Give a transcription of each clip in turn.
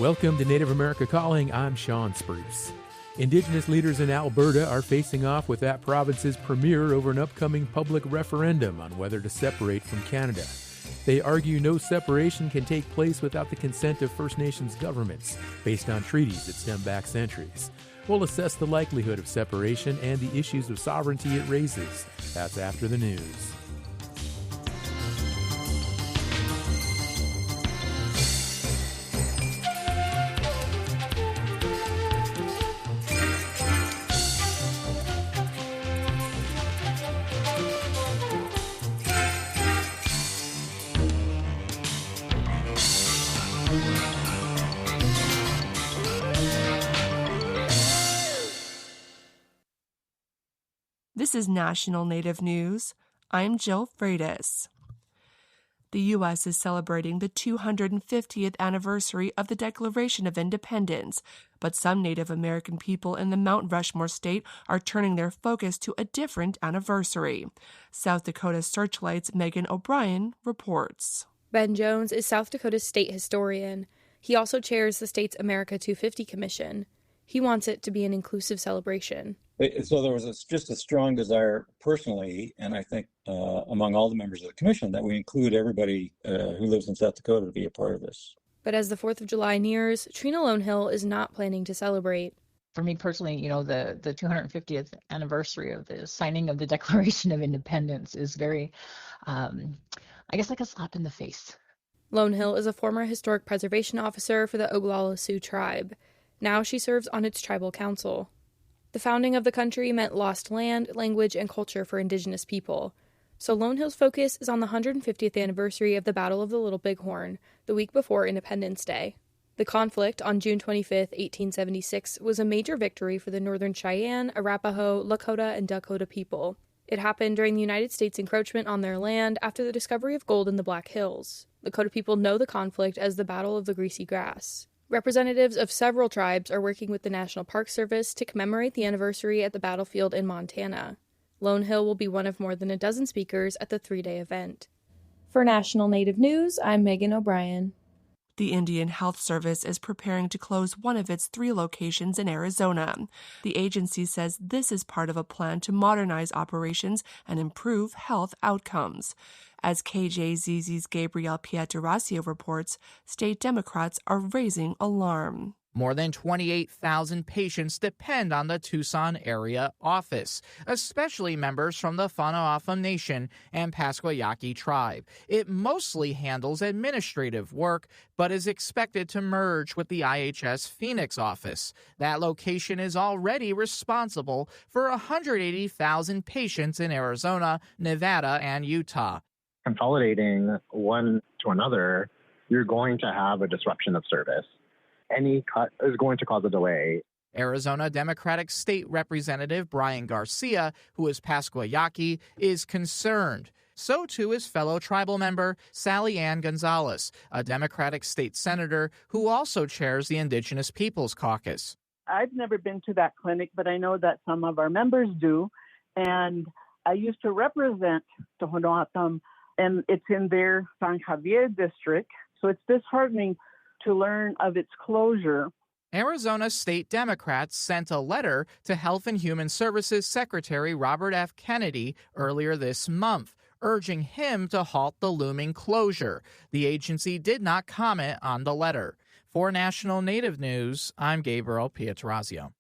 Welcome to Native America Calling. I'm Sean Spruce. Indigenous leaders in Alberta are facing off with that province's premier over an upcoming public referendum on whether to separate from Canada. They argue no separation can take place without the consent of First Nations governments, based on treaties that stem back centuries. We'll assess the likelihood of separation and the issues of sovereignty it raises. That's after the news. This is National Native News. I'm Jill Freitas. The U.S. is celebrating the 250th anniversary of the Declaration of Independence, but some Native American people in the Mount Rushmore state are turning their focus to a different anniversary. South Dakota Searchlight's Megan O'Brien reports. Ben Jones is South Dakota's state historian. He also chairs the state's America 250 Commission. He wants it to be an inclusive celebration. So there was just a strong desire personally, and I think among all the members of the commission, that we include everybody who lives in South Dakota to be a part of this. But as the 4th of July nears, Trina Lone Hill is not planning to celebrate. For me personally, the 250th anniversary of the signing of the Declaration of Independence is very, I guess, like a slap in the face. Lone Hill is a former historic preservation officer for the Oglala Sioux tribe. Now she serves on its tribal council. The founding of the country meant lost land, language, and culture for Indigenous people. So Lone Hill's focus is on the 150th anniversary of the Battle of the Little Bighorn, the week before Independence Day. The conflict on June 25, 1876, was a major victory for the Northern Cheyenne, Arapaho, Lakota, and Dakota people. It happened during the United States' encroachment on their land after the discovery of gold in the Black Hills. Lakota people know the conflict as the Battle of the Greasy Grass. Representatives of several tribes are working with the National Park Service to commemorate the anniversary at the battlefield in Montana. Lone Hill will be one of more than a dozen speakers at the 3-day event. For National Native News, I'm Megan O'Brien. The Indian Health Service is preparing to close one of its 3 locations in Arizona. The agency says this is part of a plan to modernize operations and improve health outcomes. As KJZZ's Gabriel Pietrasio reports, state Democrats are raising alarm. More than 28,000 patients depend on the Tucson area office, especially members from the Whānaufa Nation and Pasquayaqui tribe. It mostly handles administrative work, but is expected to merge with the IHS Phoenix office. That location is already responsible for 180,000 patients in Arizona, Nevada, and Utah. Consolidating one to another, you're going to have a disruption of service. Any cut is going to cause a delay. Arizona Democratic State Representative Brian Garcia, who is Pasquayaqui, is concerned. So too is fellow tribal member Sally Ann Gonzalez, a Democratic state senator who also chairs the Indigenous Peoples Caucus. I've never been to that clinic, but I know that some of our members do. And I used to represent Tohono, and it's in their San Javier district. So it's disheartening to learn of its closure. Arizona state Democrats sent a letter to Health and Human Services Secretary Robert F. Kennedy earlier this month, urging him to halt the looming closure. The agency did not comment on the letter. For National Native News, I'm Gabriel Pietrasio.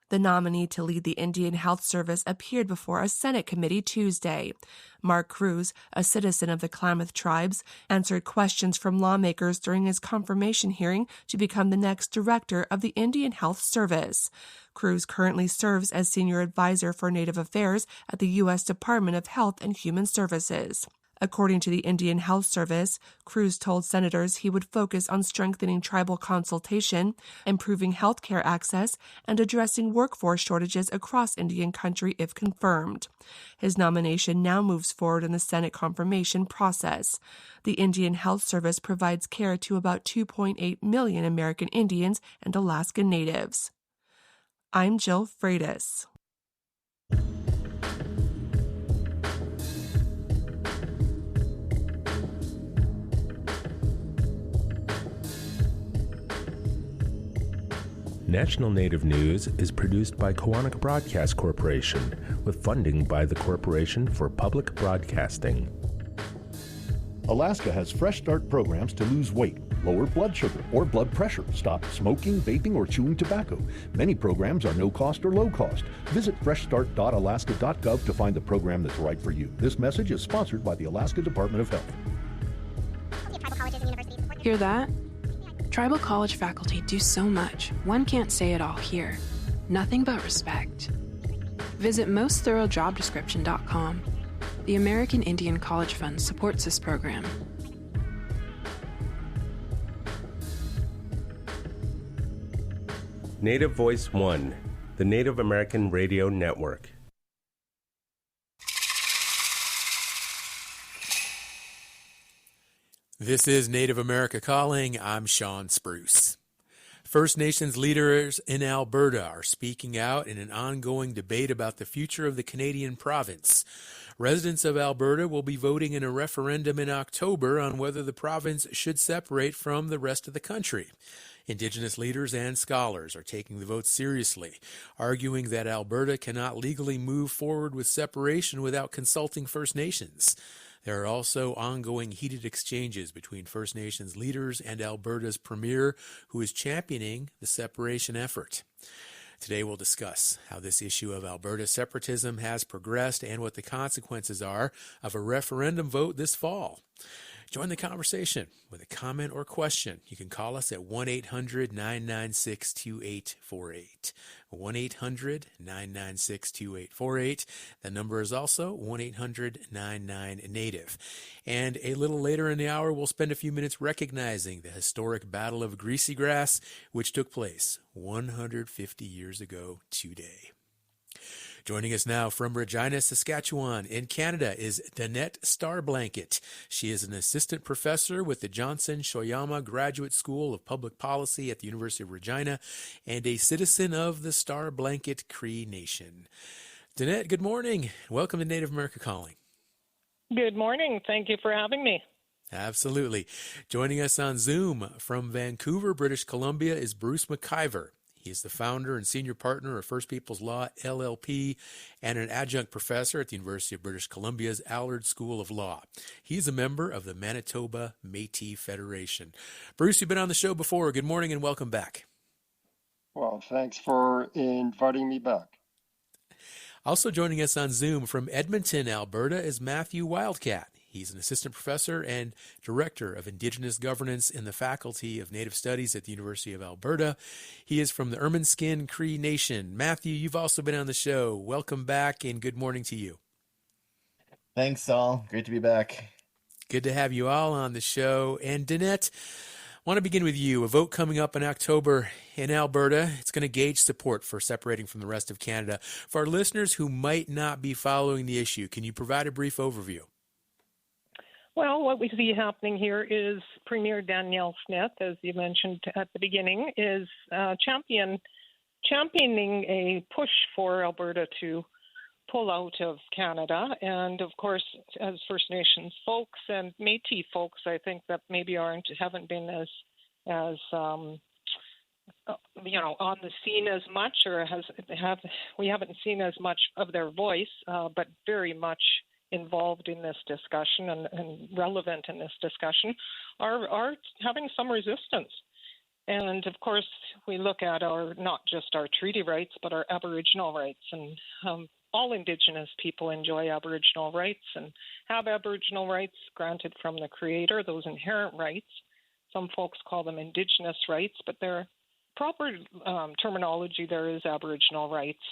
The nominee to lead the Indian Health Service appeared before a Senate committee Tuesday. Mark Cruz, a citizen of the Klamath tribes, answered questions from lawmakers during his confirmation hearing to become the next director of the Indian Health Service. Cruz currently serves as senior advisor for Native Affairs at the U.S. Department of Health and Human Services. According to the Indian Health Service, Cruz told senators he would focus on strengthening tribal consultation, improving health care access, and addressing workforce shortages across Indian country if confirmed. His nomination now moves forward in the Senate confirmation process. The Indian Health Service provides care to about 2.8 million American Indians and Alaska Natives. I'm Jill Freitas. National Native News is produced by Koahnic Broadcast Corporation with funding by the Corporation for Public Broadcasting. Alaska has Fresh Start programs to lose weight, lower blood sugar or blood pressure, stop smoking, vaping, or chewing tobacco. Many programs are no cost or low cost. Visit freshstart.alaska.gov to find the program that's right for you. This message is sponsored by the Alaska Department of Health. Hear that? Tribal college faculty do so much, one can't say it all here. Nothing but respect. Visit mostthoroughdjobdescription.com. The American Indian College Fund supports this program. Native Voice One, the Native American Radio Network. This is Native America Calling. I'm Sean Spruce. First Nations leaders in Alberta are speaking out in an ongoing debate about the future of the Canadian province. Residents of Alberta will be voting in a referendum in October on whether the province should separate from the rest of the country. Indigenous leaders and scholars are taking the vote seriously, arguing that Alberta cannot legally move forward with separation without consulting First Nations. There are also ongoing heated exchanges between First Nations leaders and Alberta's premier, who is championing the separation effort. Today we'll discuss how this issue of Alberta separatism has progressed and what the consequences are of a referendum vote this fall. Join the conversation with a comment or question. You can call us at 1-800-996-2848. 1-800-996-2848. The number is also 1-800-99-NATIVE. And a little later in the hour, we'll spend a few minutes recognizing the historic Battle of Greasy Grass, which took place 150 years ago today. Joining us now from Regina, Saskatchewan, in Canada, is Danette Starblanket. She is an assistant professor with the Johnson Shoyama Graduate School of Public Policy at the University of Regina and a citizen of the Starblanket Cree Nation. Danette, good morning. Welcome to Native America Calling. Good morning. Thank you for having me. Absolutely. Joining us on Zoom from Vancouver, British Columbia, is Bruce McIver. He is the founder and senior partner of First Peoples Law, LLP, and an adjunct professor at the University of British Columbia's Allard School of Law. He's a member of the Manitoba Métis Federation. Bruce, you've been on the show before. Good morning and welcome back. Well, thanks for inviting me back. Also joining us on Zoom from Edmonton, Alberta, is Matthew Wildcat. He's an assistant professor and director of Indigenous governance in the Faculty of Native Studies at the University of Alberta. He is from the Ermineskin Cree Nation. Matthew, you've also been on the show. Welcome back and good morning to you. Thanks, Saul. Great to be back. Good to have you all on the show. And Danette, I want to begin with you. A vote coming up in October in Alberta. It's going to gauge support for separating from the rest of Canada. For our listeners who might not be following the issue, can you provide a brief overview? Well, what we see happening here is Premier Danielle Smith, as you mentioned at the beginning, is championing a push for Alberta to pull out of Canada. And of course, as First Nations folks and Métis folks, I think that maybe haven't been as on the scene as much, or we haven't seen as much of their voice, but very much involved in this discussion and relevant in this discussion are having some resistance. And of course, we look at not just our treaty rights, but our Aboriginal rights. And all Indigenous people enjoy Aboriginal rights and have Aboriginal rights granted from the Creator, those inherent rights. Some folks call them Indigenous rights, but their proper terminology there is Aboriginal rights.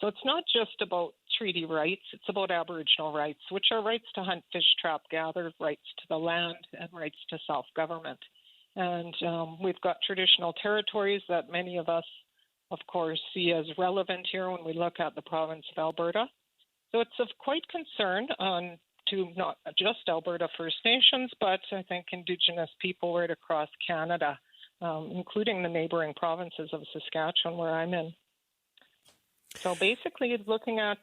So it's not just about treaty rights, it's about Aboriginal rights, which are rights to hunt, fish, trap, gather, rights to the land, and rights to self-government. And we've got traditional territories that many of us, of course, see as relevant here when we look at the province of Alberta. So it's of quite concern to not just Alberta First Nations, but I think Indigenous people right across Canada, including the neighboring provinces of Saskatchewan, where I'm in. So basically, it's looking at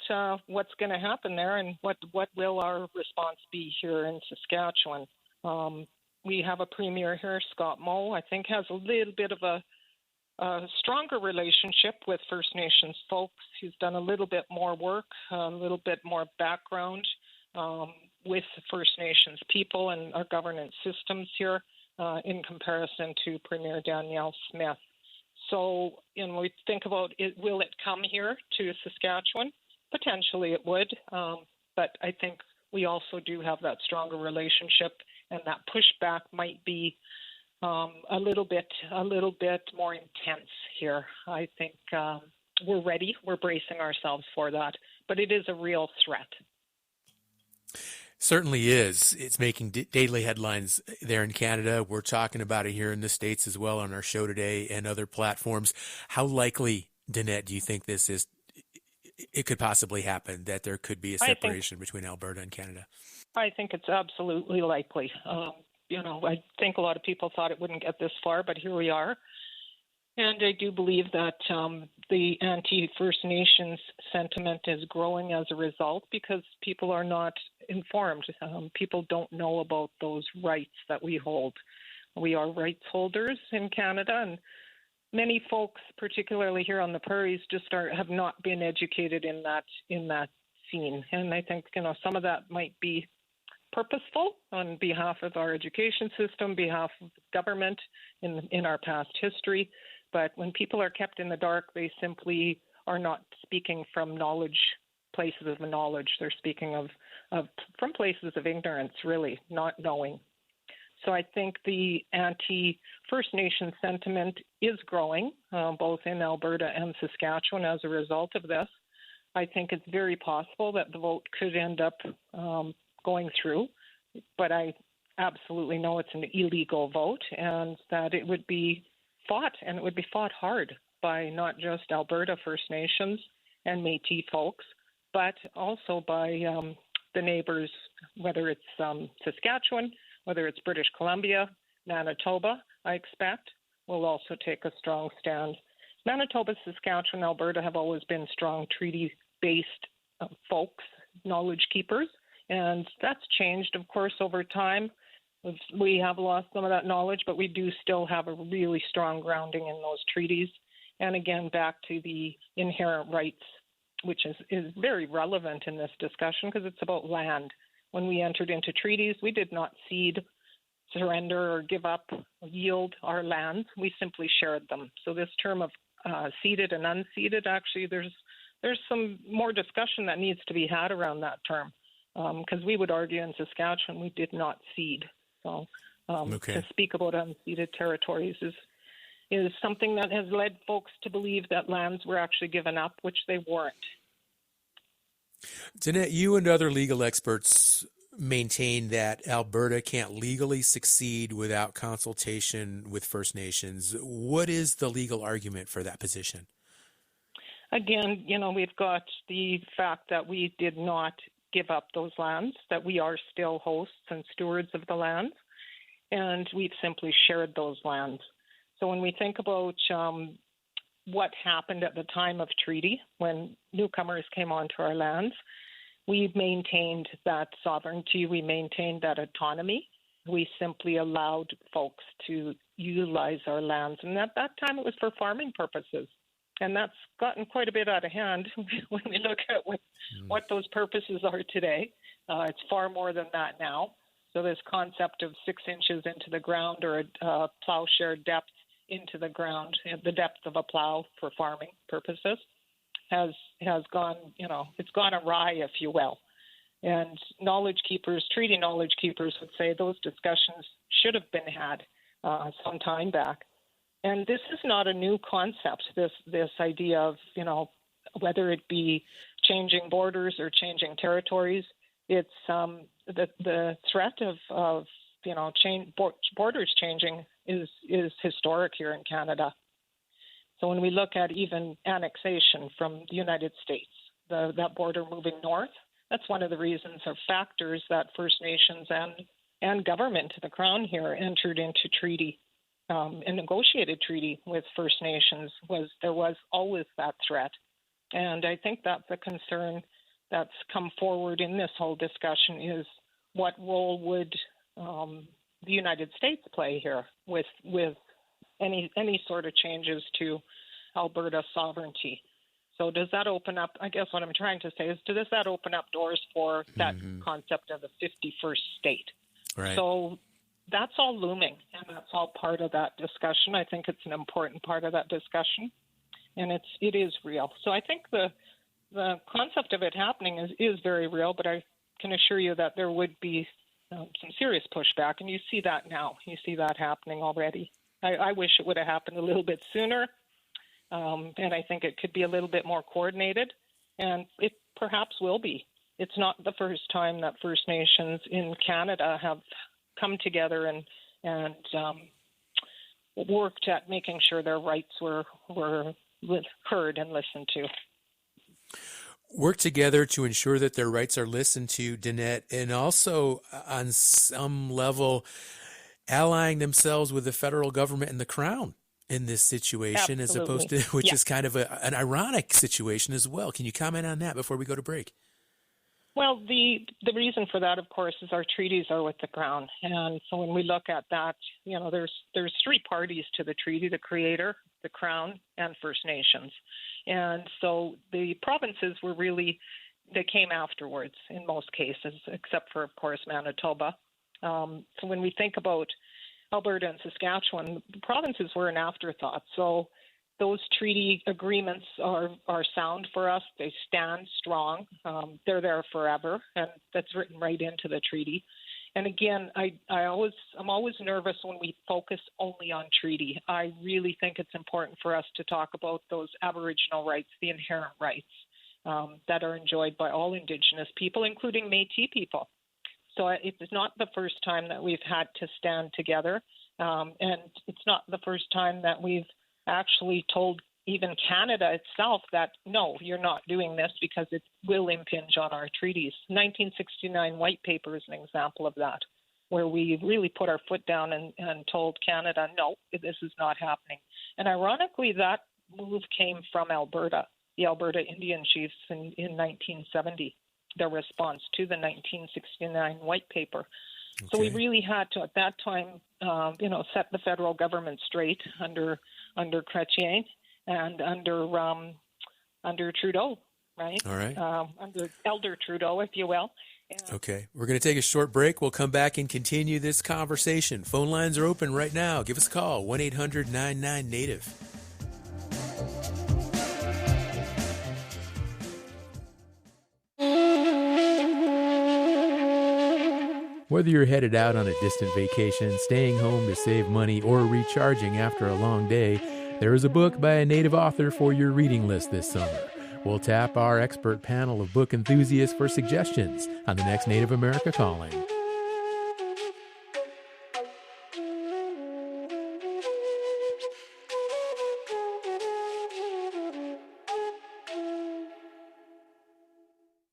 what's going to happen there and what will our response be here in Saskatchewan. We have a premier here, Scott Moe, I think has a little bit of a a stronger relationship with First Nations folks. He's done a little bit more work, a little bit more background with First Nations people and our governance systems here in comparison to Premier Danielle Smith. So, we think about will it come here to Saskatchewan? Potentially it would, but I think we also do have that stronger relationship, and that pushback might be a little bit more intense here. I think we're ready. We're bracing ourselves for that, but it is a real threat. Certainly is. It's making daily headlines there in Canada. We're talking about it here in the States as well on our show today and other platforms. How likely, Danette, do you think this is? It could possibly happen, that there could be a separation between Alberta and Canada? I think it's absolutely likely. I think a lot of people thought it wouldn't get this far, but here we are. And I do believe that the anti-First Nations sentiment is growing as a result because people are not informed. People don't know about those rights that we hold. We are rights holders in Canada, and many folks, particularly here on the prairies, just have not been educated in that scene. And I think some of that might be purposeful on behalf of our education system, behalf of government in our past history. But when people are kept in the dark, they simply are not speaking from places of knowledge. They're speaking from places of ignorance, really, not knowing. So I think the anti-First Nation sentiment is growing, both in Alberta and Saskatchewan as a result of this. I think it's very possible that the vote could end up going through, but I absolutely know it's an illegal vote and that it would be fought, and it would be fought hard by not just Alberta First Nations and Métis folks, but also by the neighbors, whether it's Saskatchewan, whether it's British Columbia, Manitoba, I expect, will also take a strong stand. Manitoba, Saskatchewan, Alberta have always been strong treaty-based folks, knowledge keepers, and that's changed, of course, over time. We have lost some of that knowledge, but we do still have a really strong grounding in those treaties. And again, back to the inherent rights, which is very relevant in this discussion because it's about land. When we entered into treaties, we did not cede, surrender, or give up, or yield our lands. We simply shared them. So this term of ceded and unceded, actually, there's some more discussion that needs to be had around that term because we would argue in Saskatchewan we did not cede. So to speak about unceded territories is something that has led folks to believe that lands were actually given up, which they weren't. Danette, you and other legal experts maintain that Alberta can't legally succeed without consultation with First Nations. What is the legal argument for that position? Again, we've got the fact that we did not give up those lands, that we are still hosts and stewards of the lands, and we've simply shared those lands. So when we think about what happened at the time of treaty, when newcomers came onto our lands, we maintained that sovereignty, we maintained that autonomy. We simply allowed folks to utilize our lands, and at that time it was for farming purposes. And that's gotten quite a bit out of hand when we look at what those purposes are today. It's far more than that now. So this concept of 6 inches into the ground or a plowshare depth into the ground, the depth of a plow for farming purposes, has gone, it's gone awry, if you will. And knowledge keepers, treaty knowledge keepers would say those discussions should have been had some time back. And this is not a new concept, this idea of, whether it be changing borders or changing territories. It's the threat of borders changing is historic here in Canada. So when we look at even annexation from the United States, that border moving north, that's one of the reasons or factors that First Nations and government, the Crown here, entered into treaty. A negotiated treaty with First Nations there was always that threat. And I think that's a concern that's come forward in this whole discussion is what role would the United States play here with any sort of changes to Alberta sovereignty. So does that open up, I guess what I'm trying to say is, does that open up doors for that concept of the 51st state? Right. So that's all looming, and that's all part of that discussion. I think it's an important part of that discussion, and it is real. So I think the concept of it happening is very real, but I can assure you that there would be some serious pushback, and you see that now. You see that happening already. I wish it would have happened a little bit sooner, and I think it could be a little bit more coordinated, and it perhaps will be. It's not the first time that First Nations in Canada have come together and worked at making sure their rights were heard and listened to. Work together to ensure that their rights are listened to, Danette, and also on some level allying themselves with the federal government and the Crown in this situation. Absolutely. As opposed to, which is kind of an ironic situation as well. Can you comment on that before we go to break? Well, the reason for that, of course, is our treaties are with the Crown. And so when we look at that, there's three parties to the treaty: the Creator, the Crown, and First Nations. And so the provinces they came afterwards in most cases, except for, of course, Manitoba. So when we think about Alberta and Saskatchewan, the provinces were an afterthought. So those treaty agreements are sound for us. They stand strong. They're there forever, and that's written right into the treaty. And again, I'm always nervous when we focus only on treaty. I really think it's important for us to talk about those Aboriginal rights, the inherent rights that are enjoyed by all Indigenous people, including Métis people. So it's not the first time that we've had to stand together, and it's not the first time that we've actually told even Canada itself that, no, you're not doing this because it will impinge on our treaties. 1969 White Paper is an example of that, where we really put our foot down and told Canada, no, this is not happening. And ironically, that move came from Alberta, the Alberta Indian chiefs in 1970, their response to the 1969 White Paper. Okay. So we really had to, at that time, set the federal government straight under Chrétien and under Trudeau, right? All right. Under Elder Trudeau, if you will. Okay. We're going to take a short break. We'll come back and continue this conversation. Phone lines are open right now. Give us a call, 1-800-99-NATIVE. Whether you're headed out on a distant vacation, staying home to save money, or recharging after a long day, there is a book by a Native author for your reading list this summer. We'll tap our expert panel of book enthusiasts for suggestions on the next Native America Calling.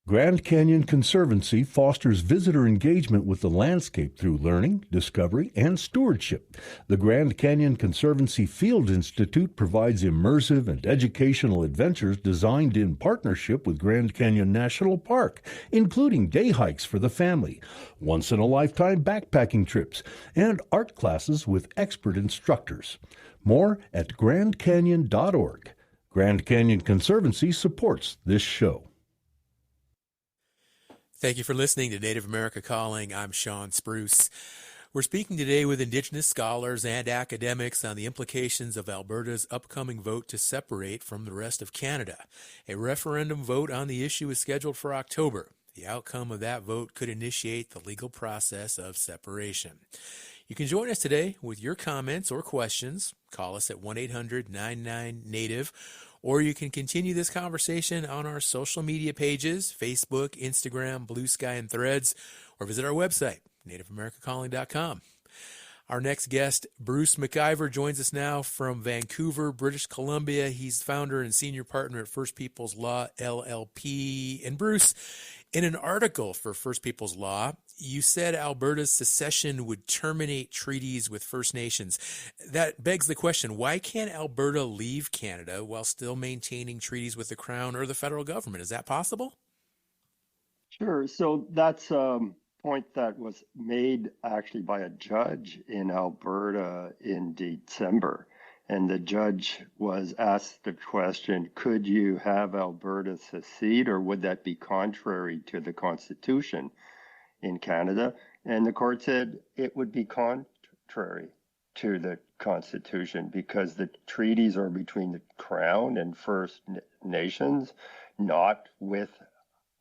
Grand Canyon Conservancy fosters visitor engagement with the landscape through learning, discovery, and stewardship. The Grand Canyon Conservancy Field Institute provides immersive and educational adventures designed in partnership with Grand Canyon National Park, including day hikes for the family, once-in-a-lifetime backpacking trips, and art classes with expert instructors. More at grandcanyon.org. Grand Canyon Conservancy supports this show. Thank you for listening to Native America Calling. I'm Sean Spruce. We're speaking today with Indigenous scholars and academics on the implications of Alberta's upcoming vote to separate from the rest of Canada. A referendum vote on the issue is scheduled for October. The outcome of that vote could initiate the legal process of separation. You can join us today with your comments or questions. Call us at 1-800-99-NATIVE. Or you can continue this conversation on our social media pages, Facebook, Instagram, Blue Sky, and Threads, or visit our website, nativeamericacalling.com. Our next guest, Bruce McIver, joins us now from Vancouver, British Columbia. He's founder and senior partner at First Peoples Law, LLP. And Bruce, in an article for First Peoples Law, you said Alberta's secession would terminate treaties with First Nations. That begs the question, why can't Alberta leave Canada while still maintaining treaties with the Crown or the federal government? Is that possible? Sure. So that's a point that was made actually by a judge in Alberta in December. And the judge was asked the question, could you have Alberta secede, or would that be contrary to the Constitution in Canada? And the court said it would be contrary to the Constitution because the treaties are between the Crown and First Nations, not with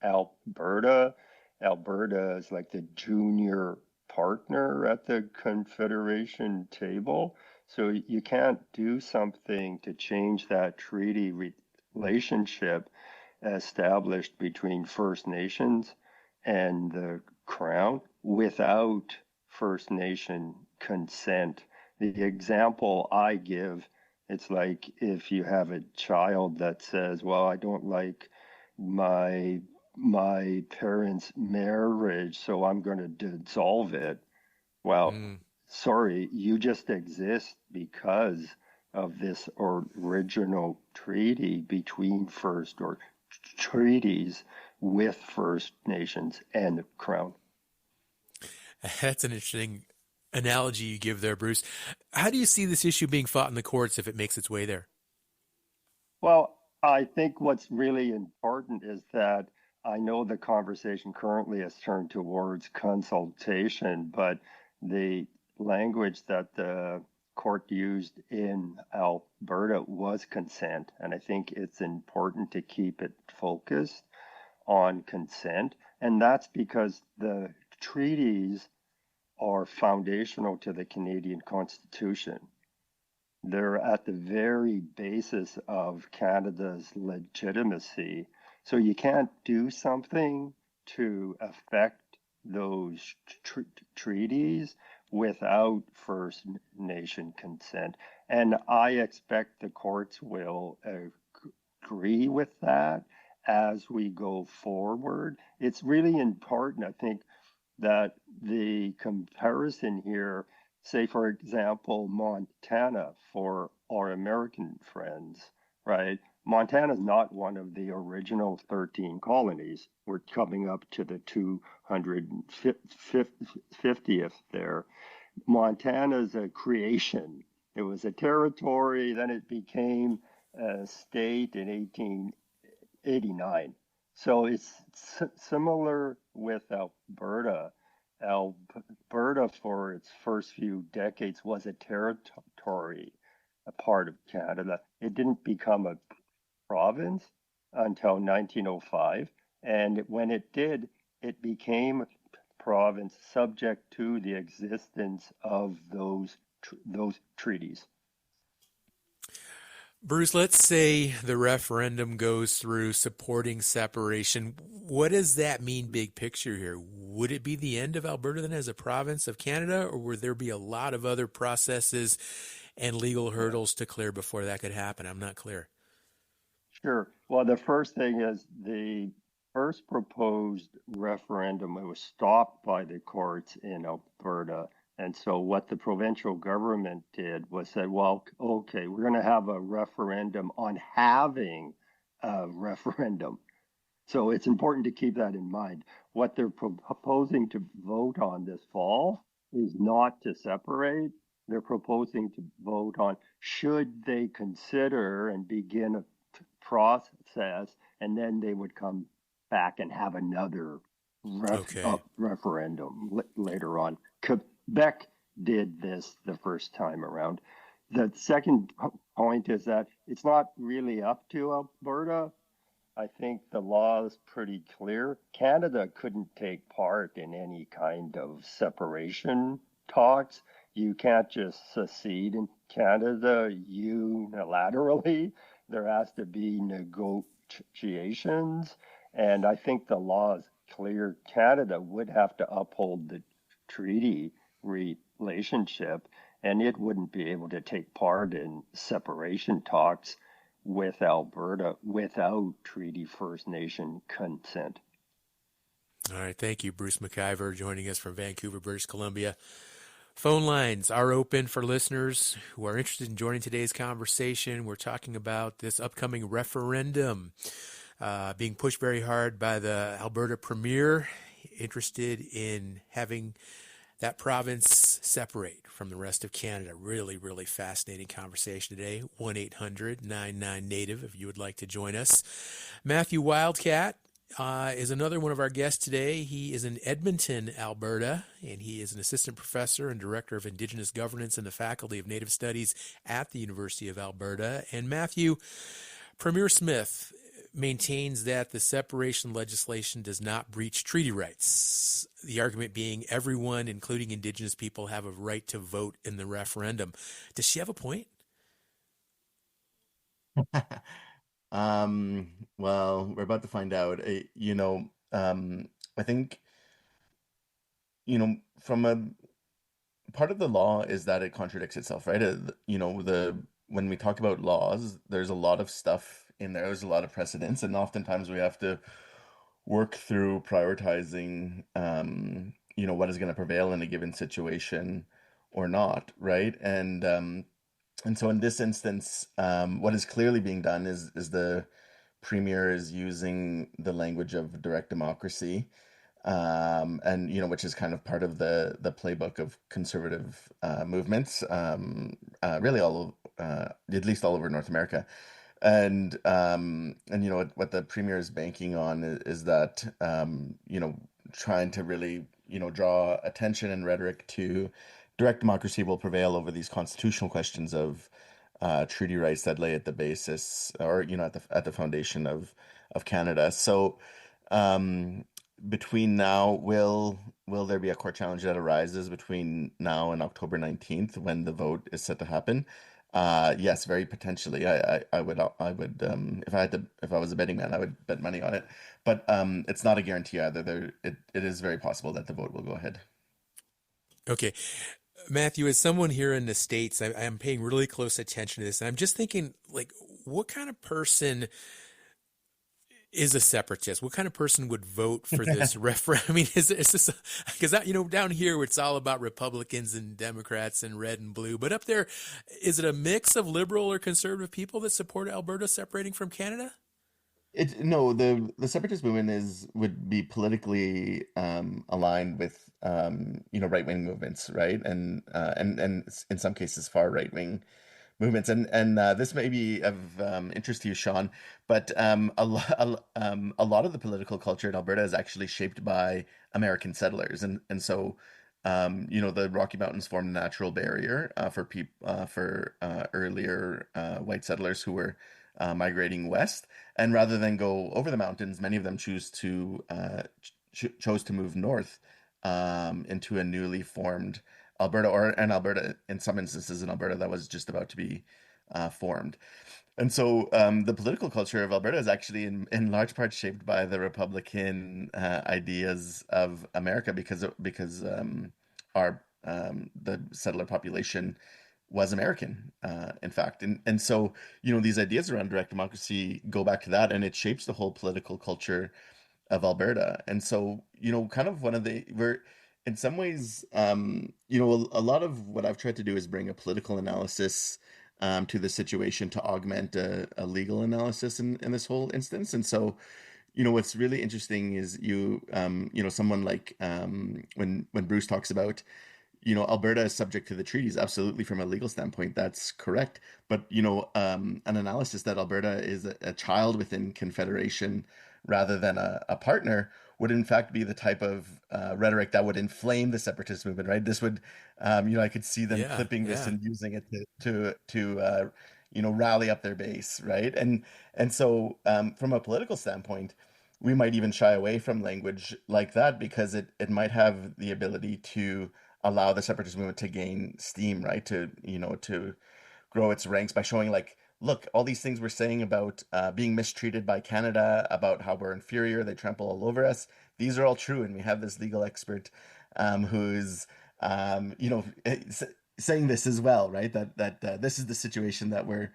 Alberta. Alberta is like the junior partner at the Confederation table. So you can't do something to change that treaty relationship established between First Nations and the Crown without First Nation consent. The example I give, it's like if you have a child that says, well, I don't like my parents' marriage, so I'm going to dissolve it. Well, sorry, you just exist because of this original treaty between treaties with First Nations and the Crown. That's an interesting analogy you give there, Bruce. How do you see this issue being fought in the courts if it makes its way there? Well, I think what's really important is that I know the conversation currently has turned towards consultation, but the language that the court used in Alberta was consent. And I think it's important to keep it focused on consent. And that's because the treaties are foundational to the Canadian Constitution. They're at the very basis of Canada's legitimacy. So you can't do something to affect those treaties without First Nation consent. And I expect the courts will agree with that as we go forward. It's really important, I think, that the comparison here, say, for example, Montana for our American friends, right? Montana is not one of the original 13 colonies. We're coming up to the 250th there. Montana's a creation. It was a territory, then it became a state in 1889. So it's similar with Alberta. Alberta, for its first few decades, was a territory, a part of Canada. It didn't become a province until 1905. And when it did, it became a province subject to the existence of those treaties. Bruce, let's say the referendum goes through supporting separation. What does that mean big picture here? Would it be the end of Alberta then as a province of Canada, or would there be a lot of other processes and legal hurdles to clear before that could happen? I'm not clear. Sure. Well, the first thing is the first proposed referendum, it was stopped by the courts in Alberta. And so what the provincial government did was said, well, okay, we're going to have a referendum on having a referendum. So it's important to keep that in mind. What they're proposing to vote on this fall is not to separate. They're proposing to vote on should they consider and begin a process, and then they would come back and have another referendum later on. Quebec did this the first time around. The second point is that it's not really up to Alberta. I think the law is pretty clear. Canada couldn't take part in any kind of separation talks. You can't just secede in Canada unilaterally. There has to be negotiations. And I think the law is clear. Canada would have to uphold the treaty relationship, and it wouldn't be able to take part in separation talks with Alberta without Treaty First Nation consent. All right. Thank you, Bruce McIver, joining us from Vancouver, British Columbia. Phone lines are open for listeners who are interested in joining today's conversation. We're talking about this upcoming referendum being pushed very hard by the Alberta Premier, interested in having that province separate from the rest of Canada? Really, really fascinating conversation today. 1-800-99-NATIVE if you would like to join us. Matthew Wildcat is another one of our guests today. He is in Edmonton, Alberta, and he is an assistant professor and director of Indigenous Governance in the Faculty of Native Studies at the University of Alberta. And Matthew, Premier Smith maintains that the separation legislation does not breach treaty rights. The argument being everyone, including Indigenous people, have a right to vote in the referendum. Does she have a point? Well, we're about to find out. I think, from a part of the law is that it contradicts itself, right? When we talk about laws, there's a lot of stuff in there. There's a lot of precedents, and oftentimes we have to work through prioritizing, what is going to prevail in a given situation or not, right? And so in this instance, what is clearly being done is the premier is using the language of direct democracy, and which is kind of part of the playbook of conservative movements, really at least all over North America. And what the premier is banking on is that trying to really draw attention and rhetoric to direct democracy will prevail over these constitutional questions of treaty rights that lay at the basis, or at the foundation of Canada. So between now, will there be a court challenge that arises between now and October 19th when the vote is set to happen? Yes, very potentially. I would if I was a betting man, I would bet money on it. But it's not a guarantee either. It is very possible that the vote will go ahead. Okay. Matthew, as someone here in the States, I am paying really close attention to this. And I'm just thinking, what kind of person is a separatist? What kind of person would vote for this referendum? I mean, is this because down here it's all about Republicans and Democrats and red and blue, but up there, is it a mix of liberal or conservative people that support Alberta separating from Canada? No, the separatist movement would be politically aligned with right-wing movements, right, and in some cases far right-wing movements, and this may be of interest to you, Sean, but a lot of the political culture in Alberta is actually shaped by American settlers, and so the Rocky Mountains formed a natural barrier for earlier white settlers who were migrating west, and rather than go over the mountains, many of them chose to move north into a newly formed Alberta, or an Alberta, in some instances, an Alberta that was just about to be formed. And so the political culture of Alberta is actually in large part shaped by the Republican ideas of America, because the settler population was American, in fact. And so, these ideas around direct democracy go back to that, and it shapes the whole political culture of Alberta. And so, kind of we're in some ways, a lot of what I've tried to do is bring a political analysis to the situation to augment a legal analysis in this whole instance. And so, what's really interesting is someone like when Bruce talks about Alberta is subject to the treaties. Absolutely, from a legal standpoint, that's correct. But an analysis that Alberta is a child within Confederation rather than a partner would in fact be the type of rhetoric that would inflame the separatist movement, right? This would, I could see them clipping this and using it to rally up their base, right? And so from a political standpoint, we might even shy away from language like that because it might have the ability to allow the separatist movement to gain steam, right? To grow its ranks by showing look, all these things we're saying about being mistreated by Canada, about how we're inferior, they trample all over us. These are all true, and we have this legal expert who's saying this as well, right? That this is the situation that we're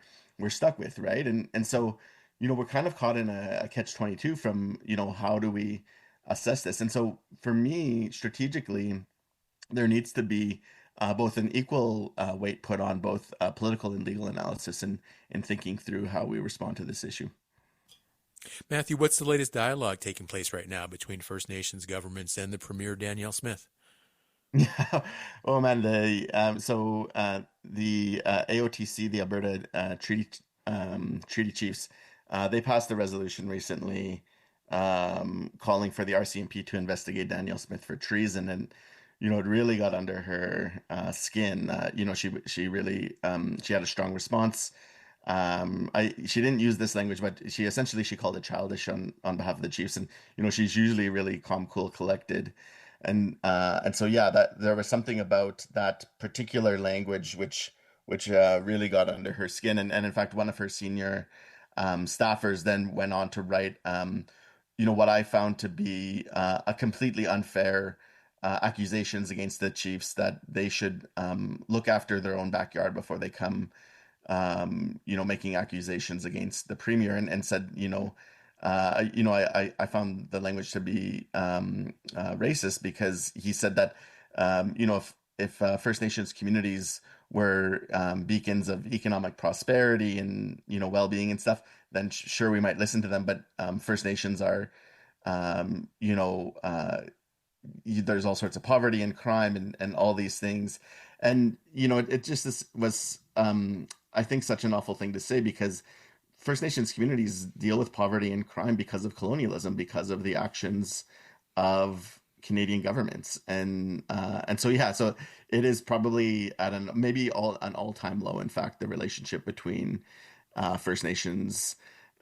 stuck with, right? And so we're kind of caught in a catch-22 from how do we assess this? And so for me, strategically, there needs to be both an equal weight put on both political and legal analysis in thinking through how we respond to this issue. Matthew, what's the latest dialogue taking place right now between First Nations governments and the Premier, Danielle Smith? Yeah. Oh man, the AOTC, the Alberta Treaty Chiefs, they passed a resolution recently calling for the RCMP to investigate Danielle Smith for treason, and it really got under her skin. She really she had a strong response. She didn't use this language, but she called it childish on behalf of the Chiefs, and she's usually really calm, cool, collected. And so yeah, that there was something about that particular language which really got under her skin, and in fact one of her senior staffers then went on to write what I found to be a completely unfair accusations against the Chiefs, that they should look after their own backyard before they come making accusations against the premier, and said, I found the language to be racist, because he said that, if First Nations communities were beacons of economic prosperity and, well-being and stuff, then sure, we might listen to them. But First Nations are, um, you know, uh, there's all sorts of poverty and crime and all these things. And it just was I think such an awful thing to say, because First Nations communities deal with poverty and crime because of colonialism, because of the actions of Canadian governments. And so yeah, so it is probably at an all-time low, in fact, the relationship between First Nations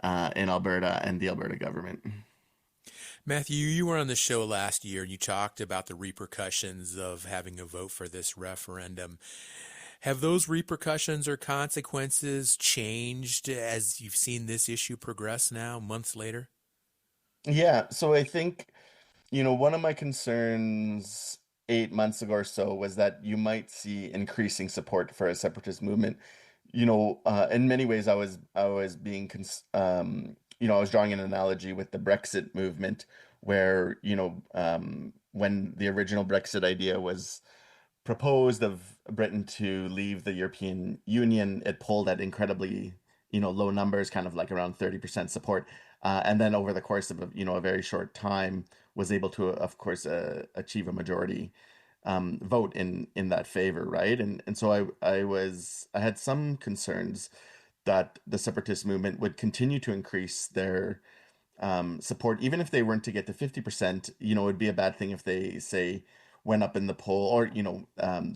in Alberta and the Alberta government. Matthew, you were on the show last year and you talked about the repercussions of having a vote for this referendum. Have those repercussions or consequences changed as you've seen this issue progress now, months later? Yeah, so I think, one of my concerns 8 months ago or so was that you might see increasing support for a separatist movement. In many ways, I was being, I was drawing an analogy with the Brexit movement, where, when the original Brexit idea was proposed of Britain to leave the European Union, it polled at incredibly, low numbers, kind of like around 30% support. And then over the course of, a very short time, was able to, of course, achieve a majority vote in that favor, right? And so I had some concerns that the separatist movement would continue to increase their support, even if they weren't to get to 50%. It would be a bad thing if they, say, went up in the poll, or,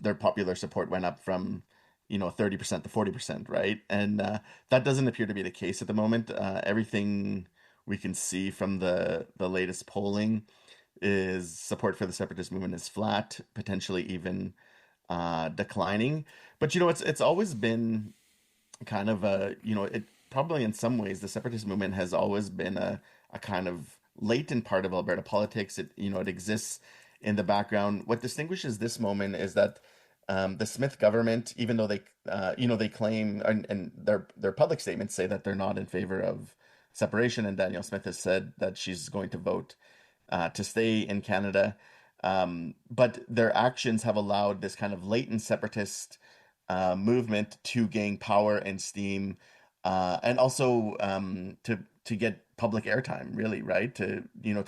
their popular support went up from, 30% to 40%, right? And that doesn't appear to be the case at the moment. Everything we can see from the latest polling is support for the separatist movement is flat, potentially even declining. But it's always been kind of it probably in some ways the separatist movement has always been a kind of latent part of Alberta politics. It exists in the background. What distinguishes this moment is that the Smith government, even though they claim, and their public statements say that they're not in favor of separation, and Danielle Smith has said that she's going to vote to stay in Canada. But their actions have allowed this kind of latent separatist movement to gain power and steam, and also to get public airtime, really, right? To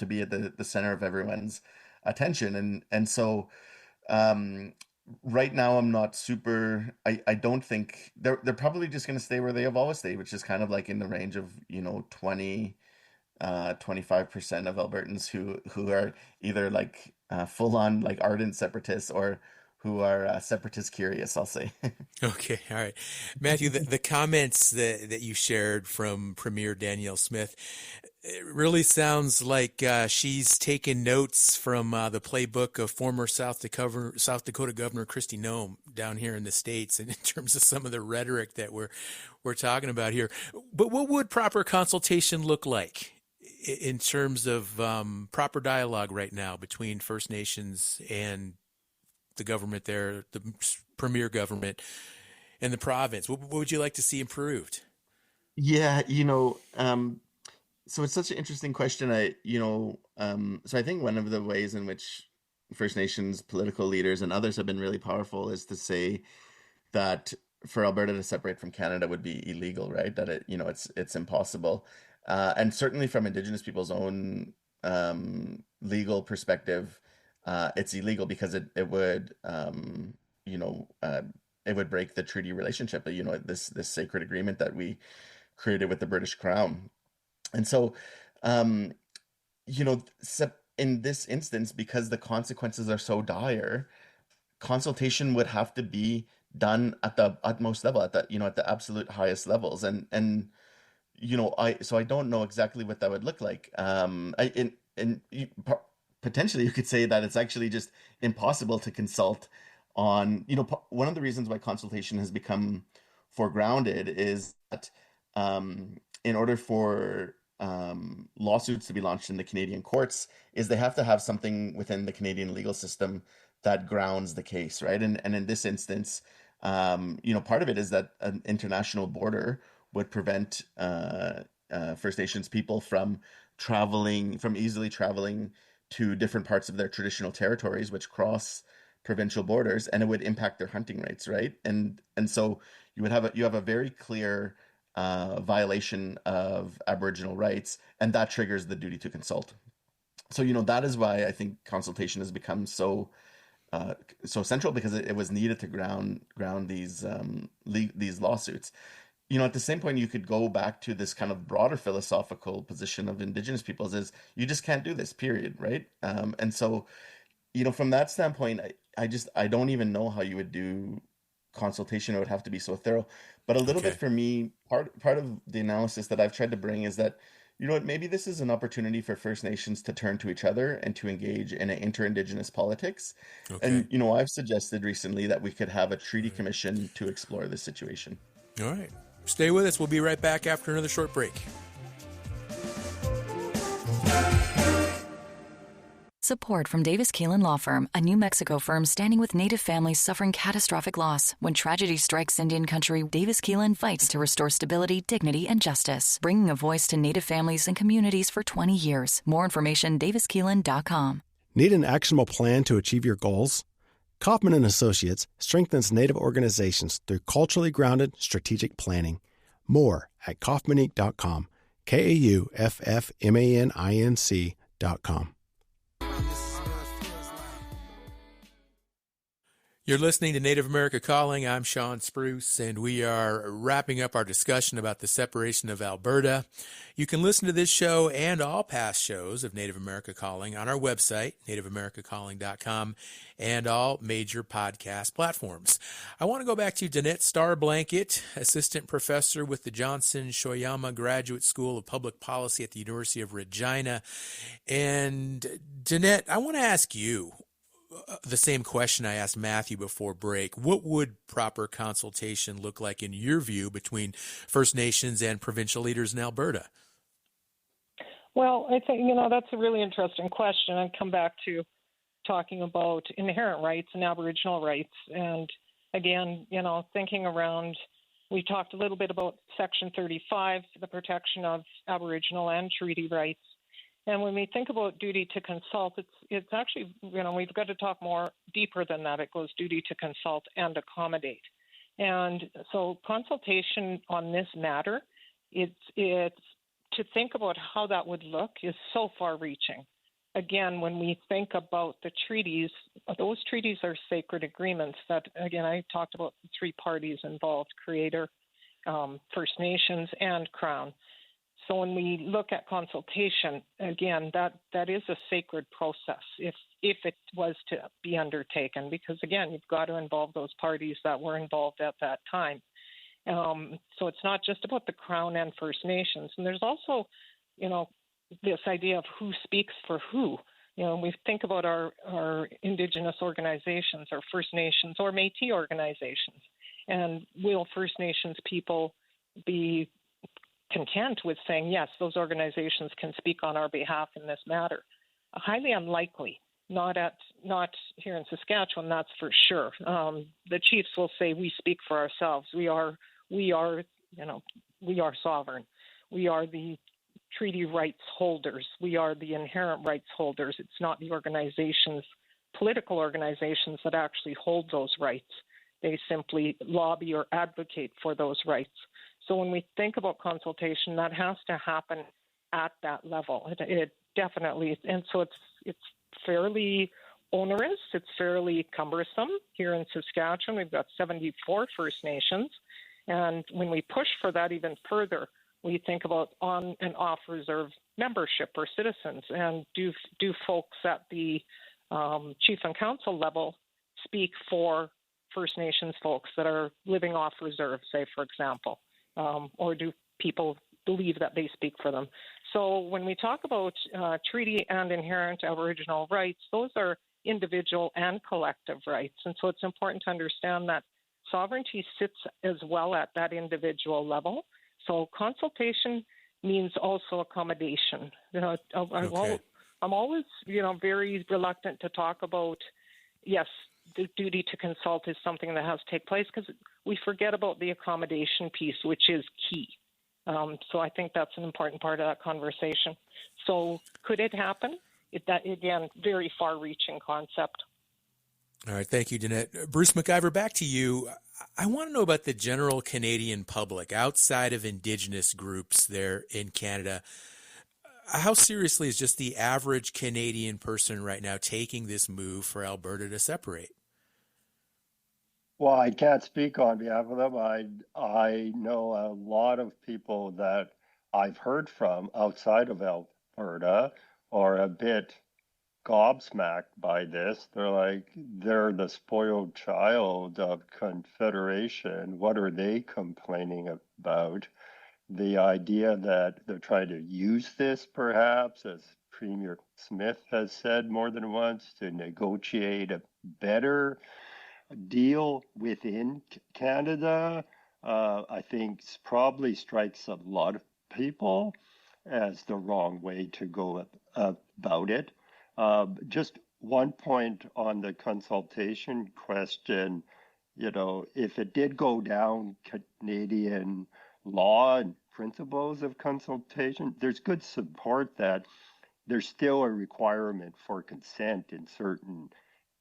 be at the center of everyone's attention, and so um, right now I'm not super. I don't think they're probably just going to stay where they have always stayed, which is kind of like in the range of 25% of Albertans who are either like full on like ardent separatists, or who are separatist curious, I'll say. Okay, all right. Matthew, the comments that you shared from Premier Danielle Smith, it really sounds like she's taken notes from the playbook of former South Dakota Governor Kristi Noem down here in the States, and in terms of some of the rhetoric that we're talking about here. But what would proper consultation look like in terms of proper dialogue right now between First Nations and the government there, the premier government in the province? What would you like to see improved? Yeah, so it's such an interesting question. So I think one of the ways in which First Nations political leaders and others have been really powerful is to say that for Alberta to separate from Canada would be illegal, right? That it's impossible. And certainly from Indigenous people's own legal perspective, it's illegal because it would you know it would break the treaty relationship, this sacred agreement that we created with the British Crown. And so um, in this instance, because the consequences are so dire, consultation would have to be done at the utmost level, at the absolute highest levels. I don't know exactly what that would look like. Potentially you could say that it's actually just impossible to consult on, one of the reasons why consultation has become foregrounded is that in order for lawsuits to be launched in the Canadian courts, is they have to have something within the Canadian legal system that grounds the case, right? And in this instance, part of it is that an international border would prevent First Nations people from easily traveling to different parts of their traditional territories, which cross provincial borders, and it would impact their hunting rights, right? And so you have a very clear violation of Aboriginal rights, and that triggers the duty to consult. So that is why I think consultation has become so central, because it was needed to ground these lawsuits. At the same point, you could go back to this kind of broader philosophical position of Indigenous peoples is you just can't do this, period, right? And so, from that standpoint, I don't even know how you would do consultation. It would have to be so thorough. But a little bit Okay. for me, part of the analysis that I've tried to bring is that, maybe this is an opportunity for First Nations to turn to each other and to engage in an inter-Indigenous politics. Okay. And, I've suggested recently that we could have a treaty commission to explore this situation. All right. Stay with us. We'll be right back after another short break. Support from Davis Keelan Law Firm, a New Mexico firm standing with Native families suffering catastrophic loss. When tragedy strikes Indian country, Davis Keelan fights to restore stability, dignity, and justice, bringing a voice to Native families and communities for 20 years. More information, daviskeelan.com. Need an actionable plan to achieve your goals? Kaufman & Associates strengthens Native organizations through culturally grounded strategic planning. More at kaufmaninc.com, KAUFFMANINC.com. You're listening to Native America Calling. I'm Sean Spruce, and we are wrapping up our discussion about the separation of Alberta. You can listen to this show and all past shows of Native America Calling on our website, nativeamericacalling.com, and all major podcast platforms. I want to go back to Danette Starblanket, assistant professor with the Johnson Shoyama Graduate School of Public Policy at the University of Regina. And Danette, I want to ask you the same question I asked Matthew before break. What would proper consultation look like in your view between First Nations and provincial leaders in Alberta? Well, I think, that's a really interesting question. I'd come back to talking about inherent rights and Aboriginal rights. And again, thinking around, we talked a little bit about Section 35, the protection of Aboriginal and treaty rights. And when we think about duty to consult, it's actually, we've got to talk more deeper than that. It goes duty to consult and accommodate. And so consultation on this matter, it's to think about how that would look is so far reaching. Again, when we think about the treaties, those treaties are sacred agreements that, again, I talked about the three parties involved, Creator, First Nations, and Crown. So when we look at consultation, again, that is a sacred process if it was to be undertaken, because, again, you've got to involve those parties that were involved at that time. So it's not just about the Crown and First Nations. And there's also, this idea of who speaks for who. We think about our Indigenous organizations, our First Nations or Métis organizations. And will First Nations people be content with saying, yes, those organizations can speak on our behalf in this matter? Highly unlikely. Not here in Saskatchewan, that's for sure. The chiefs will say we speak for ourselves. We are sovereign. We are the treaty rights holders. We are the inherent rights holders. It's not the organizations, political organizations, that actually hold those rights. They simply lobby or advocate for those rights. So when we think about consultation, that has to happen at that level. It definitely, and so it's fairly onerous. It's fairly cumbersome. Here in Saskatchewan, we've got 74 First Nations. And when we push for that even further, we think about on and off reserve membership or citizens. And do folks at the chief and council level speak for First Nations folks that are living off reserve, say, for example? Or do people believe that they speak for them? So when we talk about treaty and inherent Aboriginal rights, those are individual and collective rights. And so it's important to understand that sovereignty sits as well at that individual level. So consultation means also accommodation. I'm always, very reluctant to talk about, yes, the duty to consult is something that has to take place, because we forget about the accommodation piece, which is key. So I think that's an important part of that conversation. So could it happen? That, again, very far-reaching concept. All right, thank you, Danette. Bruce McIver, back to you. I want to know about the general Canadian public outside of Indigenous groups there in Canada. How seriously is just the average Canadian person right now taking this move for Alberta to separate? Well, I can't speak on behalf of them. I know a lot of people that I've heard from outside of Alberta are a bit gobsmacked by this. They're the spoiled child of Confederation. What are they complaining about? The idea that they're trying to use this, perhaps, as Premier Smith has said more than once, to negotiate a better deal within Canada, I think probably strikes a lot of people as the wrong way to go about it. Just one point on the consultation question, if it did go down Canadian law and principles of consultation, there's good support that there's still a requirement for consent in certain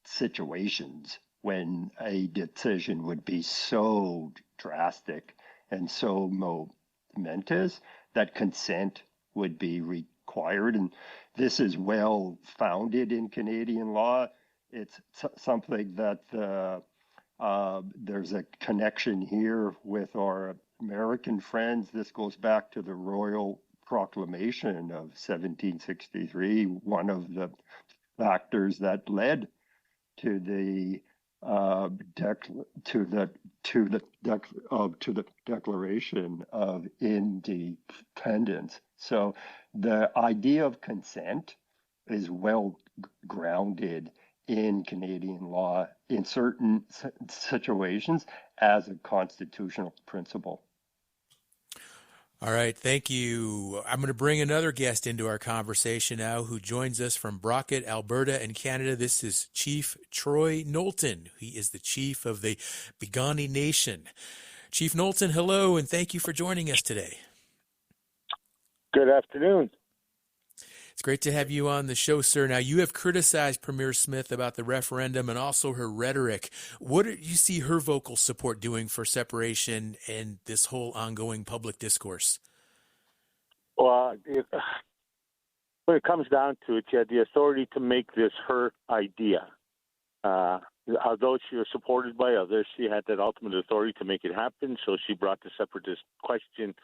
situations when a decision would be so drastic and so momentous that consent would be required. And this is well founded in Canadian law. It's something that there's a connection here with our American friends. This goes back to the Royal Proclamation of 1763, one of the factors that led to the Declaration of Independence. So the idea of consent is well grounded in Canadian law in certain situations as a constitutional principle. All right, thank you. I'm going to bring another guest into our conversation now who joins us from Brockett, Alberta, and Canada. This is Chief Troy Knowlton. He is the chief of the Piikani Nation. Chief Knowlton, hello, and thank you for joining us today. Good afternoon. It's great to have you on the show, sir. Now, you have criticized Premier Smith about the referendum and also her rhetoric. What do you see her vocal support doing for separation and this whole ongoing public discourse? Well, when it comes down to it, she had the authority to make this her idea. Although she was supported by others, she had that ultimate authority to make it happen, so she brought the separatist question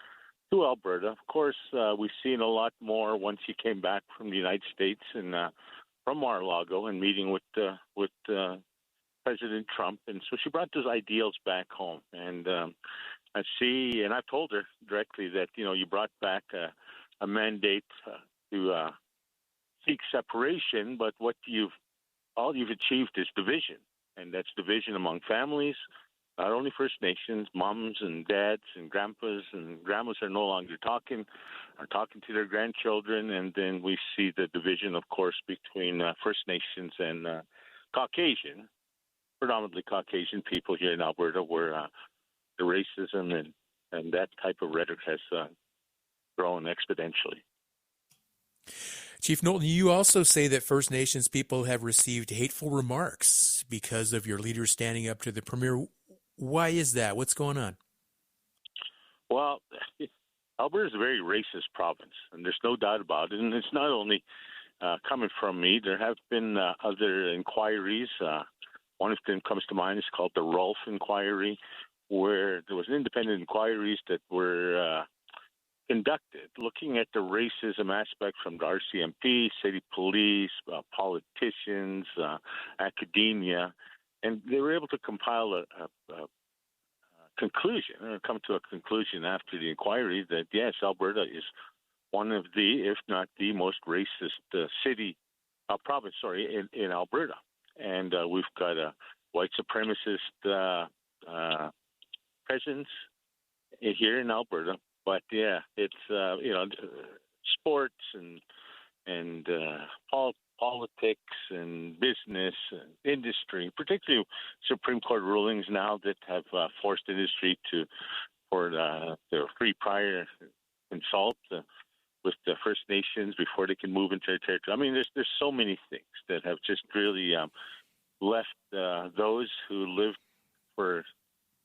to Alberta. Of course, we've seen a lot more once he came back from the United States and from Mar-a-Lago and meeting with President Trump. And so she brought those ideals back home. And I've told her directly that, you brought back a mandate to seek separation, but all you've achieved is division. And that's division among families. Not only First Nations, moms and dads and grandpas and grandmas are no longer talking to their grandchildren. And then we see the division, of course, between First Nations and Caucasian, predominantly Caucasian people here in Alberta, where the racism and that type of rhetoric has grown exponentially. Chief Knowlton, you also say that First Nations people have received hateful remarks because of your leaders standing up to the Premier. Why is that? What's going on? Well, Alberta is a very racist province, and there's no doubt about it. And it's not only coming from me. There have been other inquiries. One of them comes to mind. It's called the Rolfe Inquiry, where there was independent inquiries that were conducted looking at the racism aspect from the RCMP, city police, politicians, academia, and they were able to compile a conclusion, or come to a conclusion after the inquiry that, yes, Alberta is one of the, if not the most racist province, in Alberta. And we've got a white supremacist presence here in Alberta. But yeah, it's sports and politics and business and industry, particularly Supreme Court rulings now that have forced industry for the free prior consult with the First Nations before they can move into their territory. I mean, there's so many things that have just really left those who lived for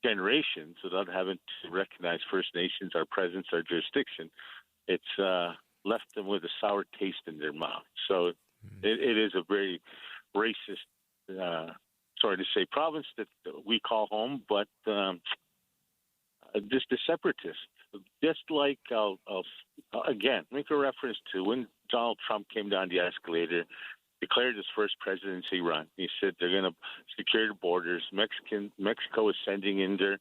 generations without having to recognize First Nations, our presence, our jurisdiction. It's left them with a sour taste in their mouth. So it is a very racist, sorry to say, province that we call home, but just the separatists. Just like, I'll again, make a reference to when Donald Trump came down the escalator, declared his first presidency run. He said they're going to secure the borders. Mexico is sending in their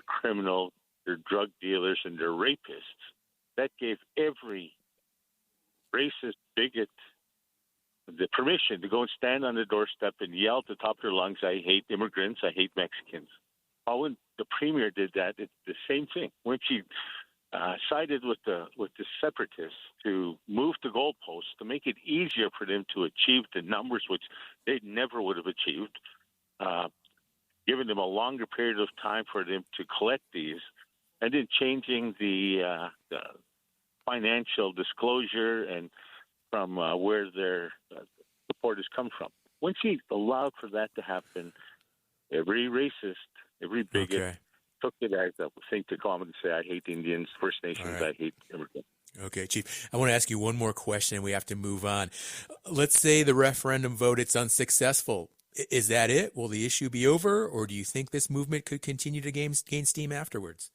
criminal, their drug dealers, and their rapists. That gave every racist bigot the permission to go and stand on the doorstep and yell at the top of their lungs, "I hate immigrants, I hate Mexicans." Oh, when the premier did that, it's the same thing. When she sided with the separatists to move the goalposts to make it easier for them to achieve the numbers which they never would have achieved, giving them a longer period of time for them to collect these, and then changing the financial disclosure and from where their supporters come from. When she allowed for that to happen, every racist, every bigot took it as a thing to come and say, "I hate Indians, First Nations, I hate immigrants." Okay, Chief. I want to ask you one more question, and we have to move on. Let's say the referendum vote, it's unsuccessful. Is that it? Will the issue be over, or do you think this movement could continue to gain steam afterwards?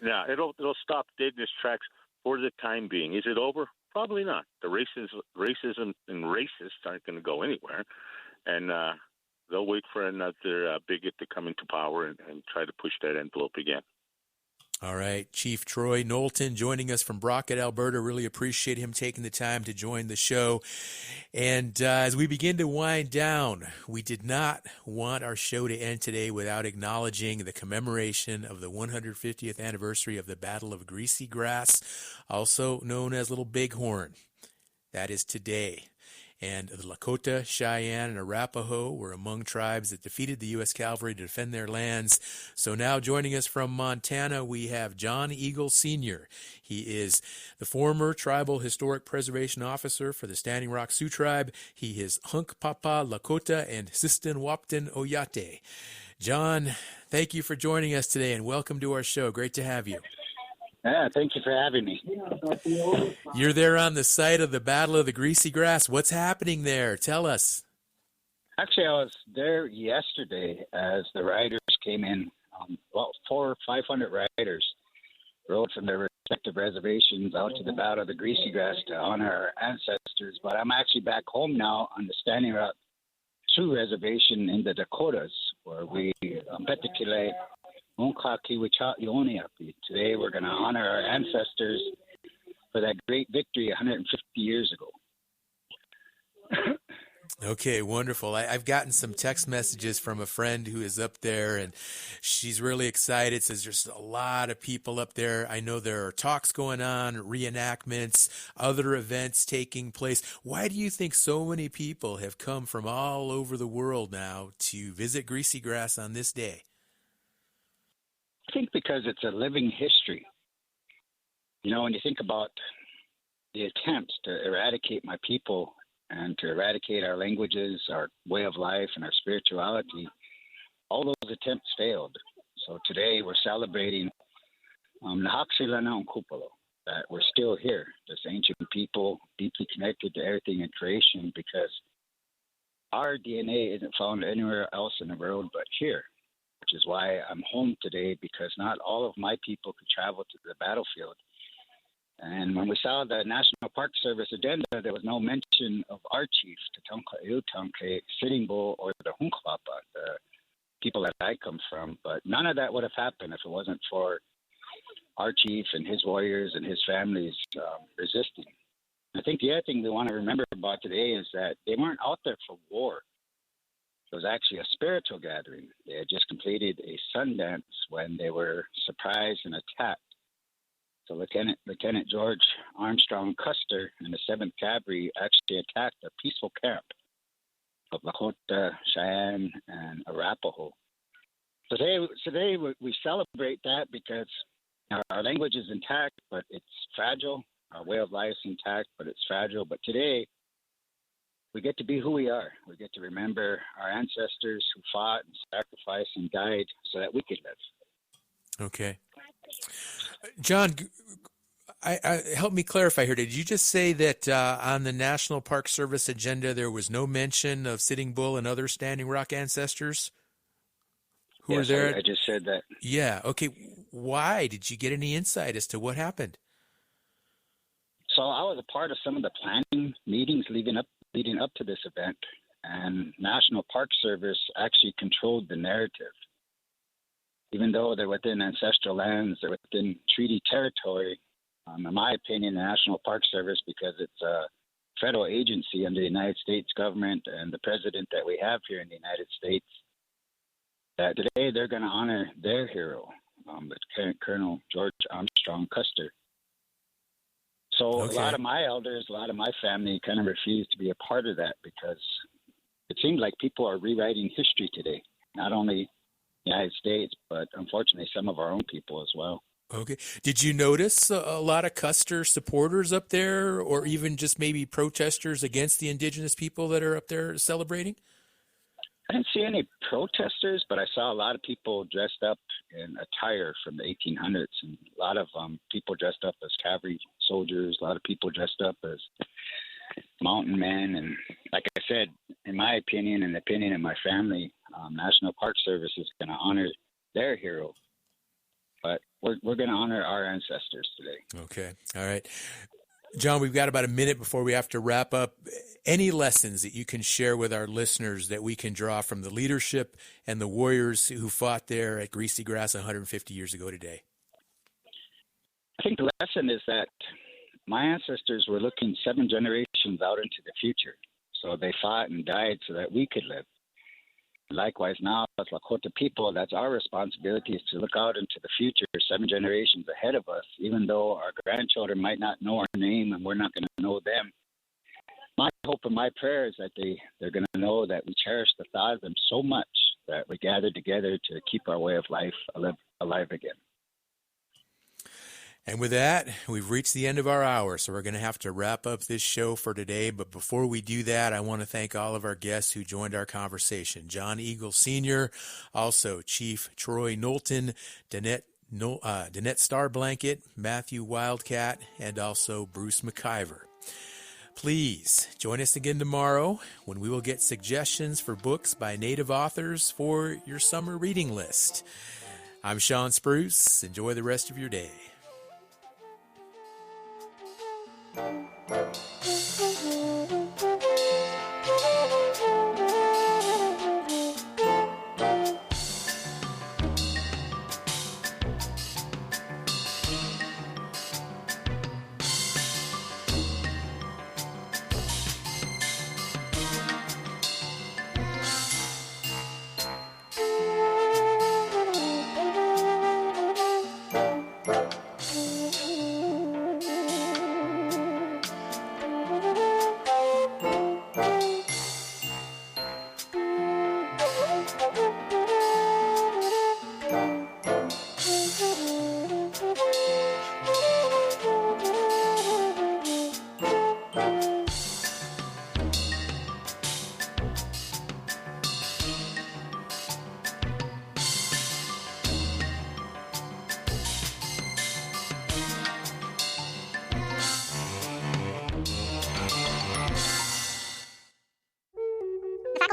Yeah, it'll stop dead in its tracks for the time being. Is it over? Probably not. The racism and racists aren't going to go anywhere, and they'll wait for another bigot to come into power and try to push that envelope again. All right. Chief Troy Knowlton joining us from Brockett, Alberta. Really appreciate him taking the time to join the show. And as we begin to wind down, we did not want our show to end today without acknowledging the commemoration of the 150th anniversary of the Battle of Greasy Grass, also known as Little Bighorn. That is today. And the Lakota, Cheyenne, and Arapaho were among tribes that defeated the U.S. Cavalry to defend their lands. So now joining us from Montana, we have John Eagle Sr. He is the former Tribal Historic Preservation Officer for the Standing Rock Sioux Tribe. He is Hunkpapa Lakota and Sistan Wapton Oyate. John, thank you for joining us today, and welcome to our show. Great to have you. Yeah, thank you for having me. You're there on the site of the Battle of the Greasy Grass. What's happening there? Tell us. Actually, I was there yesterday as the riders came in. About 400 or 500 riders rode from their respective reservations out to the Battle of the Greasy Grass to honor our ancestors. But I'm actually back home now on the Standing Rock Sioux Reservation in the Dakotas, where we particularly today we're going to honor our ancestors for that great victory 150 years ago. Okay, wonderful. I've gotten some text messages from a friend who is up there, and she's really excited, says there's a lot of people up there. I know there are talks going on, reenactments, other events taking place. Why do you think so many people have come from all over the world now to visit Greasy Grass on this day? I think because it's a living history. You know, when you think about the attempts to eradicate my people and to eradicate our languages, our way of life, and our spirituality, all those attempts failed. So today we're celebrating Nahakshilanang Kupalo, that we're still here, this ancient people, deeply connected to everything in creation, because our DNA isn't found anywhere else in the world but here, which is why I'm home today, because not all of my people could travel to the battlefield. And when we saw the National Park Service agenda, there was no mention of our chief, Tatonka Iutanke, Sitting Bull, or the Hunkalapa, the people that I come from. But none of that would have happened if it wasn't for our chief and his warriors and his families resisting. I think the other thing we want to remember about today is that they weren't out there for war. It was actually a spiritual gathering. They had just completed a sun dance when they were surprised and attacked. So Lieutenant George Armstrong Custer and the 7th Cavalry actually attacked a peaceful camp of Lakota, Cheyenne, and Arapaho. So today we celebrate that because our language is intact, but it's fragile. Our way of life is intact, but it's fragile. But today, we get to be who we are. We get to remember our ancestors who fought and sacrificed and died so that we could live. Okay. John, help me clarify here. Did you just say that on the National Park Service agenda there was no mention of Sitting Bull and other Standing Rock ancestors who were there? I just said that. Yeah. Okay. Why? Did you get any insight as to what happened? So I was a part of some of the planning meetings leading up to this event, and National Park Service actually controlled the narrative. Even though they're within ancestral lands, they're within treaty territory. In my opinion, the National Park Service, because it's a federal agency under the United States government and the president that we have here in the United States, that today they're going to honor their hero, Lieutenant Colonel George Armstrong Custer. So A lot of my elders, a lot of my family kind of refused to be a part of that because it seemed like people are rewriting history today, not only the United States, but unfortunately some of our own people as well. Okay. Did you notice a lot of Custer supporters up there, or even just maybe protesters against the indigenous people that are up there celebrating? I didn't see any protesters, but I saw a lot of people dressed up in attire from the 1800s, and a lot of people dressed up as cavalry soldiers, a lot of people dressed up as mountain men. And like I said, in my opinion and the opinion of my family, National Park Service is going to honor their hero. But we're going to honor our ancestors today. Okay. All right. John, we've got about a minute before we have to wrap up. Any lessons that you can share with our listeners that we can draw from the leadership and the warriors who fought there at Greasy Grass 150 years ago today? I think the lesson is that my ancestors were looking 7 generations out into the future. So they fought and died so that we could live. Likewise, now as Lakota people, that's our responsibility, is to look out into the future, 7 generations ahead of us, even though our grandchildren might not know our name and we're not going to know them. My hope and my prayer is that they're going to know that we cherish the thought of them so much that we gather together to keep our way of life alive again. And with that, we've reached the end of our hour, so we're going to have to wrap up this show for today. But before we do that, I want to thank all of our guests who joined our conversation. John Eagle Sr., also Chief Troy Knowlton, Danette Starblanket, Matthew Wildcat, and also Bruce McIver. Please join us again tomorrow when we will get suggestions for books by Native authors for your summer reading list. I'm Sean Spruce. Enjoy the rest of your day.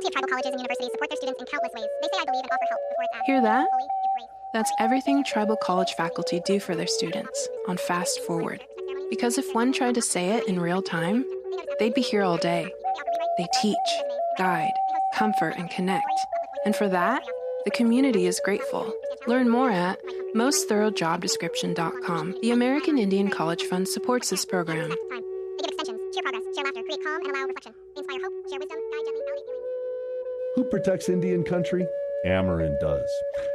of tribal colleges and universities support their students in countless ways. They say I believe and offer help before it's asked. Hear that? That's everything tribal college faculty do for their students on Fast Forward. Because if one tried to say it in real time, they'd be here all day. They teach, guide, comfort, and connect. And for that, the community is grateful. Learn more at mostthoroughdjobdescription.com. The American Indian College Fund supports this program. They give extensions, cheer progress, share laughter, create calm, and allow reflection. They inspire hope, share wisdom, guide gently, validate feelings. Who protects Indian country? Amerind does.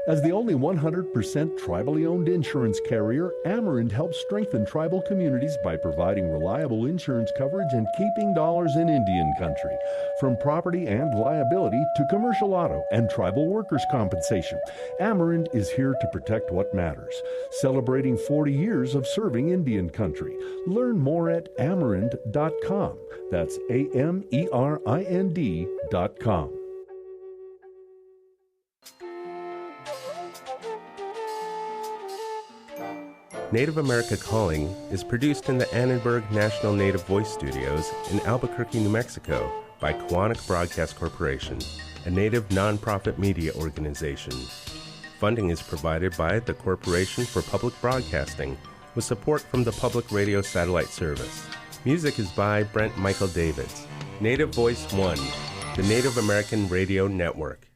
As the only 100% tribally owned insurance carrier, Amerind helps strengthen tribal communities by providing reliable insurance coverage and keeping dollars in Indian country. From property and liability to commercial auto and tribal workers' compensation, Amerind is here to protect what matters. Celebrating 40 years of serving Indian country. Learn more at amerind.com. That's AMERIND.com. Native America Calling is produced in the Annenberg National Native Voice Studios in Albuquerque, New Mexico by Quantic Broadcast Corporation, a Native nonprofit media organization. Funding is provided by the Corporation for Public Broadcasting with support from the Public Radio Satellite Service. Music is by Brent Michael Davids. Native Voice One, the Native American Radio Network.